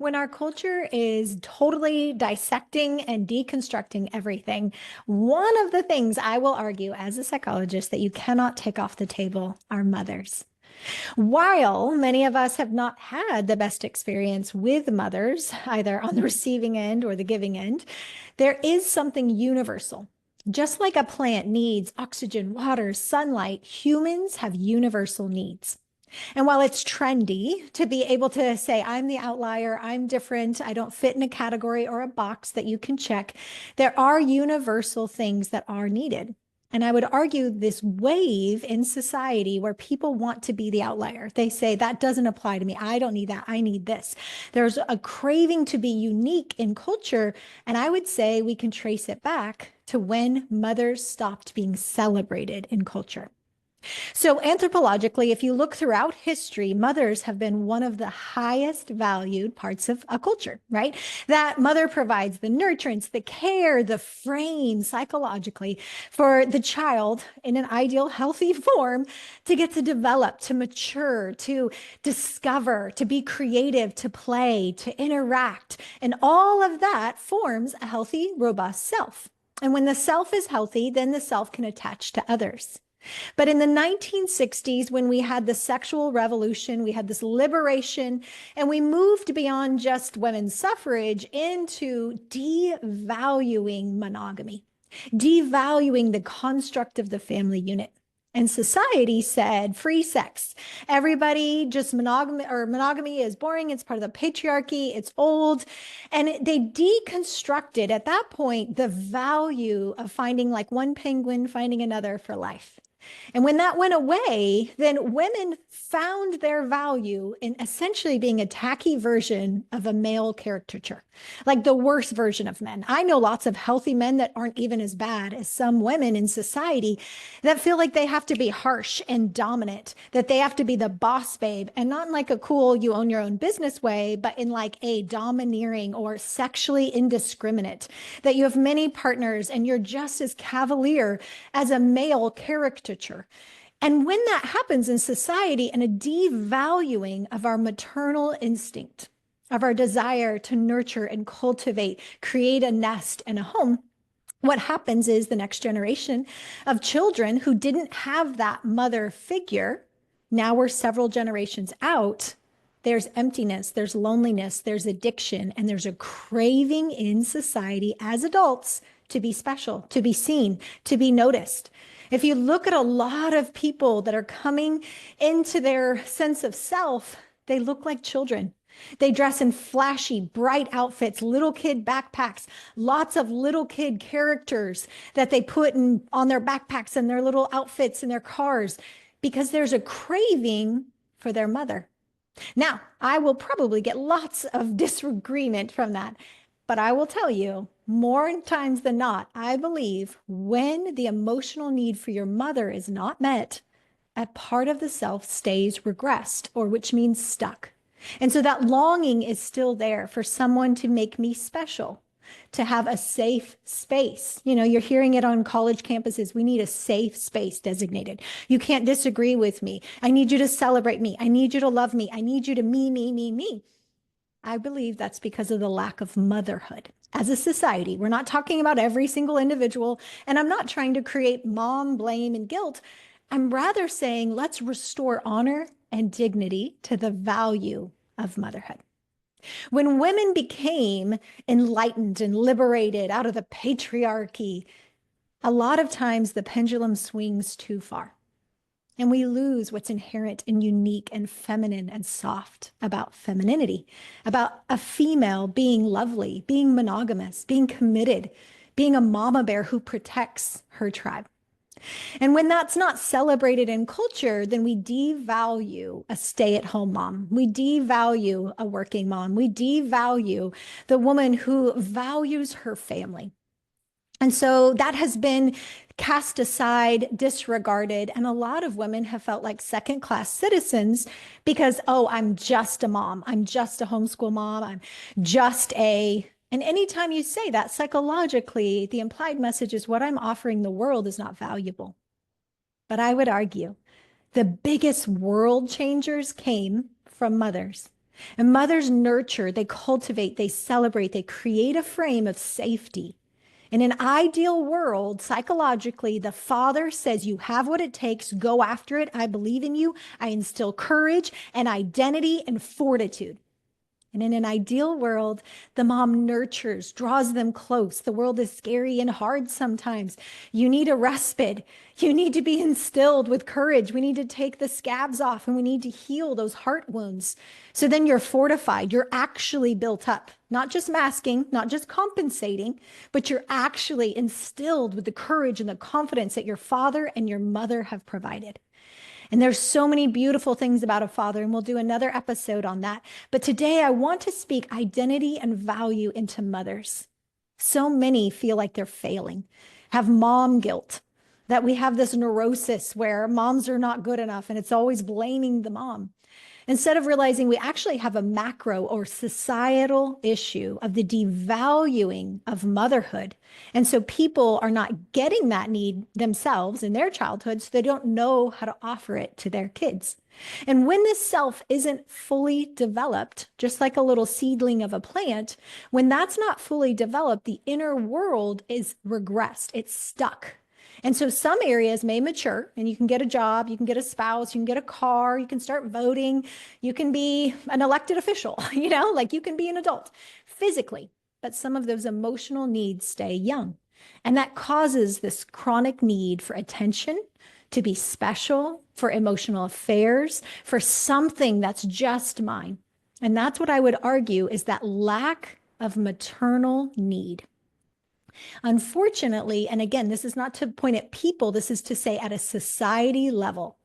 When our culture is totally dissecting and deconstructing everything, one of the things I will argue as a psychologist that you cannot take off the table are mothers. While many of us have not had the best experience with mothers, either on the receiving end or the giving end, there is something universal. Just like a plant needs oxygen, water, sunlight, humans have universal needs. And while it's trendy to be able to say, I'm the outlier, I'm different, I don't fit in a category or a box that you can check, there are universal things that are needed. And I would argue this wave in society where people want to be the outlier. They say, that doesn't apply to me. I don't need that. I need this. There's a craving to be unique in culture. And I would say we can trace it back to when mothers stopped being celebrated in culture. So anthropologically, if you look throughout history, mothers have been one of the highest valued parts of a culture, right? That mother provides the nurturance, the care, the frame psychologically for the child in an ideal, healthy form to get to develop, to mature, to discover, to be creative, to play, to interact. And all of that forms a healthy, robust self. And when the self is healthy, then the self can attach to others. But in the 1960s, when we had the sexual revolution, we had this liberation, and we moved beyond just women's suffrage into devaluing monogamy, devaluing the construct of the family unit. And society said free sex. Everybody just monogamy is boring. It's part of the patriarchy. It's old. And they deconstructed at that point the value of finding like one penguin finding another for life. And when that went away, then women found their value in essentially being a tacky version of a male caricature, like the worst version of men. I know lots of healthy men that aren't even as bad as some women in society that feel like they have to be harsh and dominant, that they have to be the boss babe, and not in like a cool, you own your own business way, but in like a domineering or sexually indiscriminate, that you have many partners and you're just as cavalier as a male caricature. And when that happens in society and a devaluing of our maternal instinct, of our desire to nurture and cultivate, create a nest and a home, what happens is the next generation of children who didn't have that mother figure, now we're several generations out, there's emptiness, there's loneliness, there's addiction, and there's a craving in society as adults to be special, to be seen, to be noticed. If you look at a lot of people that are coming into their sense of self, they look like children. They dress in flashy, bright outfits, little kid backpacks, lots of little kid characters that they put on their backpacks and their little outfits in their cars because there's a craving for their mother. Now, I will probably get lots of disagreement from that, but I will tell you, more times than not, I believe when the emotional need for your mother is not met, a part of the self stays regressed, or which means stuck. And so that longing is still there for someone to make me special, to have a safe space. You know, you're hearing it on college campuses. We need a safe space designated. You can't disagree with me. I need you to celebrate me. I need you to love me. I need you to me. I believe that's because of the lack of motherhood. As a society, we're not talking about every single individual, and I'm not trying to create mom blame and guilt. I'm rather saying let's restore honor and dignity to the value of motherhood. When women became enlightened and liberated out of the patriarchy, a lot of times the pendulum swings too far. And we lose what's inherent and unique and feminine and soft about femininity, about a female being lovely, being monogamous, being committed, being a mama bear who protects her tribe. And when that's not celebrated in culture, then we devalue a stay-at-home mom. We devalue a working mom. We devalue the woman who values her family. And so that has been cast aside, disregarded, and a lot of women have felt like second-class citizens because, oh, I'm just a mom. I'm just a homeschool mom. I'm just a... And anytime you say that, psychologically, the implied message is what I'm offering the world is not valuable. But I would argue the biggest world changers came from mothers. And mothers nurture, they cultivate, they celebrate, they create a frame of safety. In an ideal world, psychologically, the father says, you have what it takes, go after it. I believe in you. I instill courage and identity and fortitude. And in an ideal world, the mom nurtures, draws them close. The world is scary and hard sometimes. You need a respite. You need to be instilled with courage. We need to take the scabs off and we need to heal those heart wounds. So then you're fortified. You're actually built up, not just masking, not just compensating, but you're actually instilled with the courage and the confidence that your father and your mother have provided. And there's so many beautiful things about a father, and we'll do another episode on that. But today I want to speak identity and value into mothers. So many feel like they're failing, have mom guilt, that we have this neurosis where moms are not good enough and it's always blaming the mom. Instead of realizing we actually have a macro or societal issue of the devaluing of motherhood. And so people are not getting that need themselves in their childhood, so they don't know how to offer it to their kids. And when this self isn't fully developed, just like a little seedling of a plant, when that's not fully developed, the inner world is regressed, it's stuck. And so some areas may mature and you can get a job, you can get a spouse, you can get a car, you can start voting, you can be an elected official, like you can be an adult physically, but some of those emotional needs stay young. And that causes this chronic need for attention, to be special, for emotional affairs, for something that's just mine. And that's what I would argue is that lack of maternal need. Unfortunately, and again, this is not to point at people, this is to say at a society level,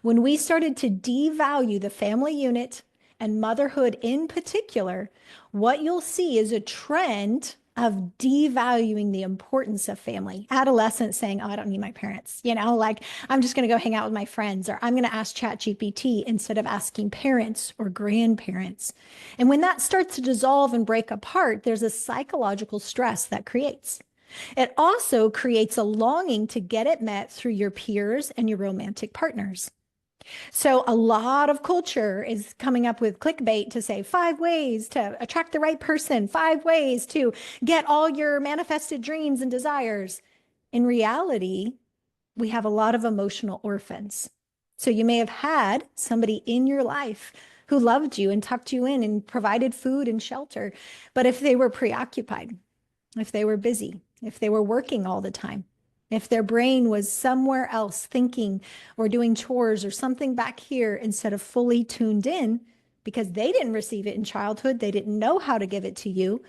when we started to devalue the family unit and motherhood in particular, what you'll see is a trend of devaluing the importance of family. Adolescents saying, oh, I don't need my parents, like I'm just going to go hang out with my friends, or I'm going to ask ChatGPT instead of asking parents or grandparents. And when that starts to dissolve and break apart, there's a psychological stress that creates. It also creates a longing to get it met through your peers and your romantic partners. So a lot of culture is coming up with clickbait to say 5 ways to attract the right person, 5 ways to get all your manifested dreams and desires. In reality, we have a lot of emotional orphans. So you may have had somebody in your life who loved you and tucked you in and provided food and shelter. But if they were preoccupied, if they were busy, if they were working all the time, if their brain was somewhere else thinking or doing chores or something back here instead of fully tuned in because they didn't receive it in childhood, they didn't know how to give it to you,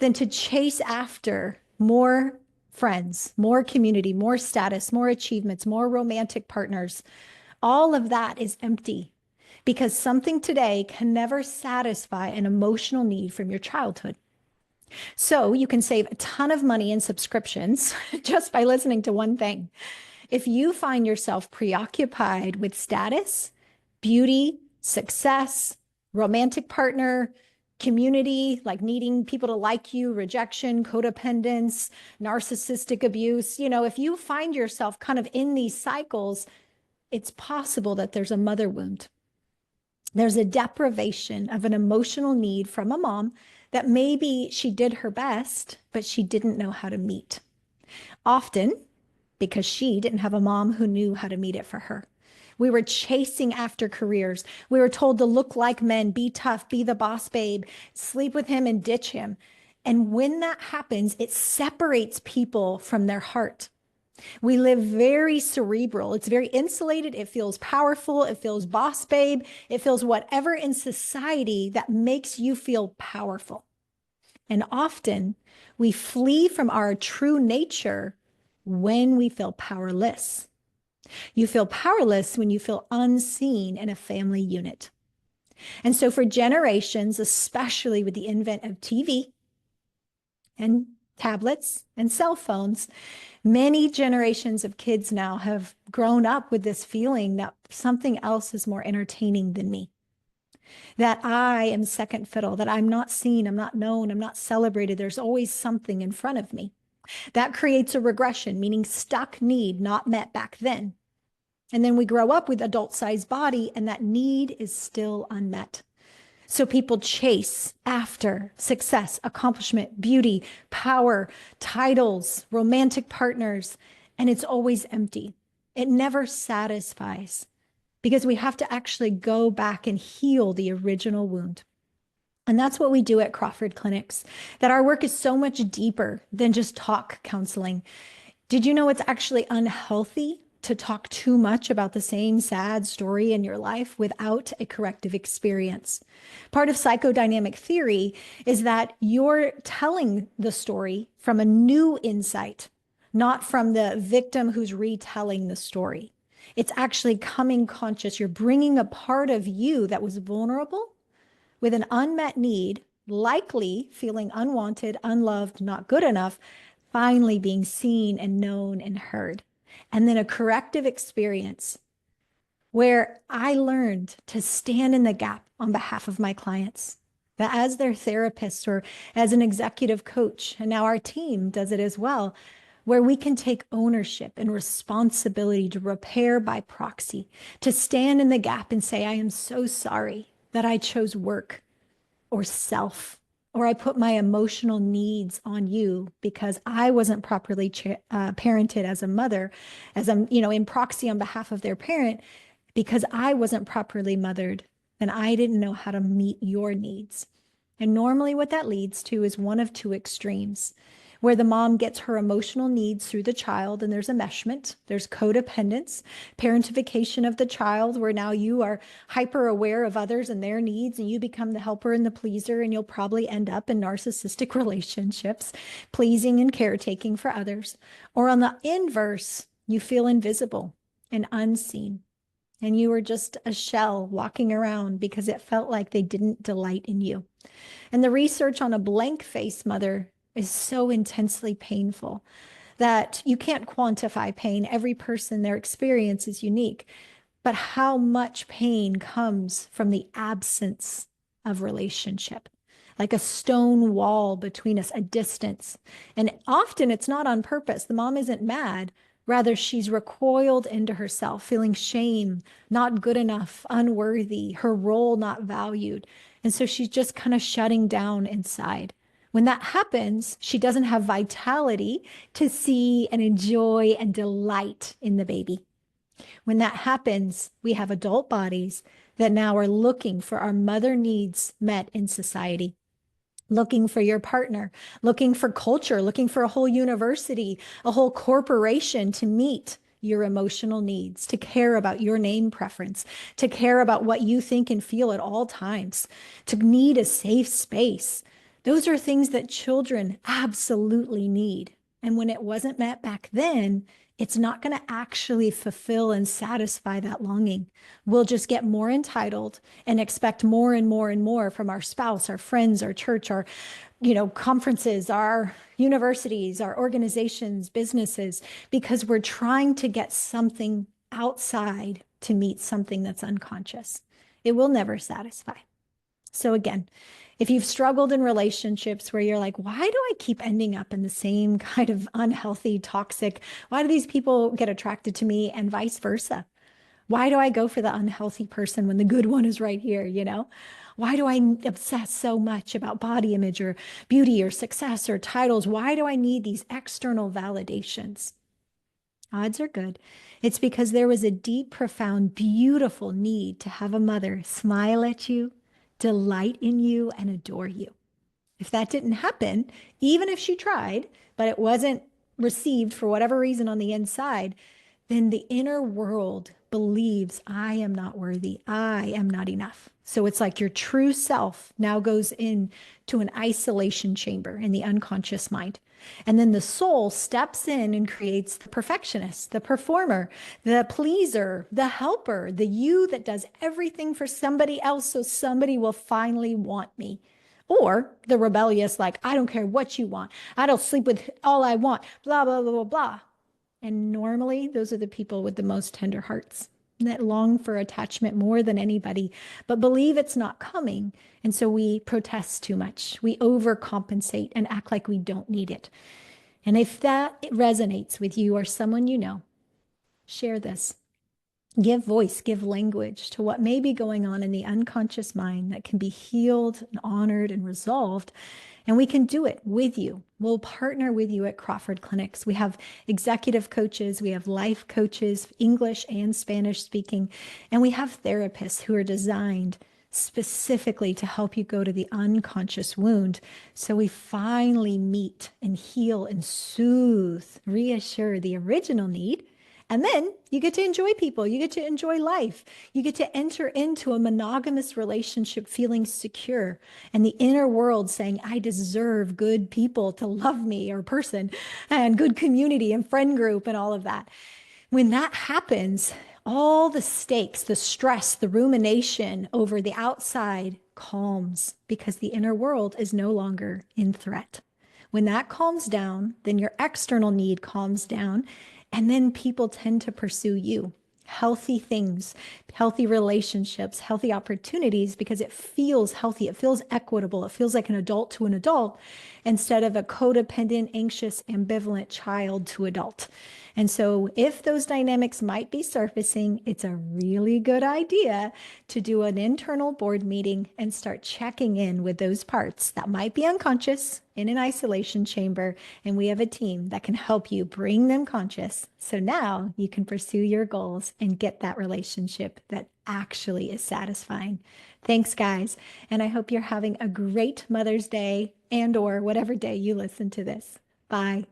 then to chase after more friends, more community, more status, more achievements, more romantic partners, all of that is empty because something today can never satisfy an emotional need from your childhood. So you can save a ton of money in subscriptions just by listening to one thing. If you find yourself preoccupied with status, beauty, success, romantic partner, community, like needing people to like you, rejection, codependence, narcissistic abuse, if you find yourself kind of in these cycles, it's possible that there's a mother wound. There's a deprivation of an emotional need from a mom that maybe she did her best, but she didn't know how to meet. Often because she didn't have a mom who knew how to meet it for her. We were chasing after careers. We were told to look like men, be tough, be the boss babe, sleep with him and ditch him. And when that happens, it separates people from their heart. We live very cerebral. It's very insulated. It feels powerful. It feels boss babe. It feels whatever in society that makes you feel powerful. And often we flee from our true nature when we feel powerless. You feel powerless when you feel unseen in a family unit. And so for generations, especially with the advent of TV and tablets and cell phones, many generations of kids now have grown up with this feeling that something else is more entertaining than me, that I am second fiddle, that I'm not seen, I'm not known, I'm not celebrated. There's always something in front of me. That creates a regression, meaning stuck need not met back then. And then we grow up with adult-sized body and that need is still unmet. So people chase after success, accomplishment, beauty, power, titles, romantic partners, and it's always empty. It never satisfies because we have to actually go back and heal the original wound. And that's what we do at Crawford Clinics, that our work is so much deeper than just talk counseling. Did you know it's actually unhealthy to talk too much about the same sad story in your life without a corrective experience? Part of psychodynamic theory is that you're telling the story from a new insight, not from the victim who's retelling the story. It's actually coming conscious. You're bringing a part of you that was vulnerable with an unmet need, likely feeling unwanted, unloved, not good enough, finally being seen and known and heard. And then a corrective experience where I learned to stand in the gap on behalf of my clients. That as their therapist or as an executive coach, and now our team does it as well, where we can take ownership and responsibility to repair by proxy, to stand in the gap and say, I am so sorry that I chose work or self, or I put my emotional needs on you because I wasn't properly parented as a mother, as I'm, in proxy on behalf of their parent, because I wasn't properly mothered and I didn't know how to meet your needs. And normally, what that leads to is one of two extremes where the mom gets her emotional needs through the child, and there's enmeshment, there's codependence, parentification of the child, where now you are hyper aware of others and their needs, and you become the helper and the pleaser, and you'll probably end up in narcissistic relationships, pleasing and caretaking for others. Or on the inverse, you feel invisible and unseen, and you were just a shell walking around because it felt like they didn't delight in you. And the research on a blank face mother is so intensely painful that you can't quantify pain. Every person, their experience is unique, but how much pain comes from the absence of relationship, like a stone wall between us, a distance. And often it's not on purpose. The mom isn't mad. Rather, she's recoiled into herself, feeling shame, not good enough, unworthy, her role not valued. And so she's just kind of shutting down inside. When that happens, she doesn't have vitality to see and enjoy and delight in the baby. When that happens, we have adult bodies that now are looking for our mother needs met in society, looking for your partner, looking for culture, looking for a whole university, a whole corporation to meet your emotional needs, to care about your name preference, to care about what you think and feel at all times, to need a safe space. Those are things that children absolutely need. And when it wasn't met back then, it's not going to actually fulfill and satisfy that longing. We'll just get more entitled and expect more and more and more from our spouse, our friends, our church, our, conferences, our universities, our organizations, businesses, because we're trying to get something outside to meet something that's unconscious. It will never satisfy. So again, if you've struggled in relationships where you're like, why do I keep ending up in the same kind of unhealthy, toxic, why do these people get attracted to me and vice versa? Why do I go for the unhealthy person when the good one is right here, Why do I obsess so much about body image or beauty or success or titles? Why do I need these external validations? Odds are good. It's because there was a deep, profound, beautiful need to have a mother smile at you, delight in you, and adore you. If that didn't happen, even if she tried, but it wasn't received for whatever reason on the inside, then the inner world believes I am not worthy. I am not enough. So it's like your true self now goes into an isolation chamber in the unconscious mind. And then the soul steps in and creates the perfectionist, the performer, the pleaser, the helper, the you that does everything for somebody else so somebody will finally want me. Or the rebellious, like, I don't care what you want. I don't sleep with all I want, blah, blah, blah, blah, blah. And normally, those are the people with the most tender hearts that long for attachment more than anybody, but believe it's not coming. And so we protest too much. We overcompensate and act like we don't need it. And if that resonates with you or someone you know, share this. Give voice, give language to what may be going on in the unconscious mind that can be healed and honored and resolved. And we can do it with you. We'll partner with you at Crawford Clinics. We have executive coaches, we have life coaches, English and Spanish speaking, and we have therapists who are designed specifically to help you go to the unconscious wound. So we finally meet and heal and soothe, reassure the original need. And then you get to enjoy people. You get to enjoy life. You get to enter into a monogamous relationship feeling secure and the inner world saying, I deserve good people to love me or person and good community and friend group and all of that. When that happens, all the stakes, the stress, the rumination over the outside calms because the inner world is no longer in threat. When that calms down, then your external need calms down, and then people tend to pursue you. Healthy things, healthy relationships, healthy opportunities, because it feels healthy. It feels equitable. It feels like an adult to an adult instead of a codependent, anxious, ambivalent child to adult. And so, if those dynamics might be surfacing, it's a really good idea to do an internal board meeting and start checking in with those parts that might be unconscious in an isolation chamber. And we have a team that can help you bring them conscious. So now you can pursue your goals and get that relationship that actually is satisfying. Thanks, guys. And I hope you're having a great Mother's Day and or whatever day you listen to this. Bye.